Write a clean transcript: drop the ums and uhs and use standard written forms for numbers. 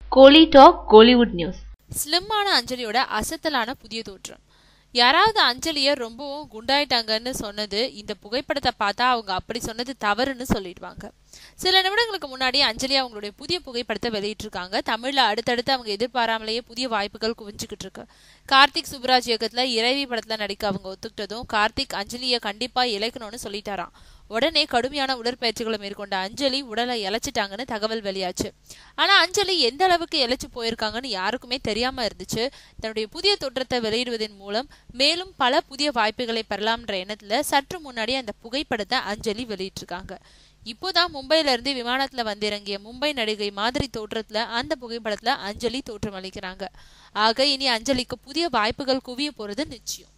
கோலி talk Kollywood news. ஸ்லிம்மான அஞ்சலியோட அசத்தலான புதிய தோற்றம். யாராவது அஞ்சலிய ரொம்பவும் குண்டாயிட்டாங்கன்னு சொன்னது இந்த புகைப்படத்தை பார்த்தா அவங்க அப்படி சொன்னது தவறுன்னு சொல்லிடுவாங்க. சில நிமிடங்களுக்கு முன்னாடி அஞ்சலி அவங்களுடைய புதிய புகைப்படத்தை வெளியிட்டிருக்காங்க. தமிழ்ல அடுத்தடுத்து அவங்க எதிர்பாராமலேயே புதிய வாய்ப்புகள் குவிஞ்சுக்கிட்டு இருக்கு. கார்த்திக் சுப்ராஜ் இயக்கத்துல இறைவி படத்துல நடிக்க அவங்க ஒத்துக்கிட்டதும் கார்த்திக் அஞ்சலிய கண்டிப்பா இழைக்கணும்னு சொல்லிட்டாராம். உடனே கடுமையான உடற்பயிற்சிகளை மேற்கொண்ட அஞ்சலி உடலை இழைச்சிட்டாங்கன்னு தகவல் வெளியாச்சு. ஆனா அஞ்சலி எந்த அளவுக்கு இழைச்சு போயிருக்காங்கன்னு யாருக்குமே தெரியாம இருந்துச்சு. தன்னுடைய புதிய தோற்றத்தை வெளியிடுவதன் மூலம் மேலும் பல புதிய வாய்ப்புகளை பெறலாம்ன்ற எண்ணத்துல சற்று முன்னாடி அந்த புகைப்படத்தை அஞ்சலி வெளியிட்டிருக்காங்க. இப்போதான் மும்பையில இருந்து விமானத்துல வந்திறங்கிய மும்பை நடிகை மாதிரி தோற்றத்துல அந்த புகைப்படத்துல அஞ்சலி தோற்றம் அளிக்கிறாங்க. ஆக இனி அஞ்சலிக்கு புதிய வாய்ப்புகள் குவிய போறது நிச்சயம்.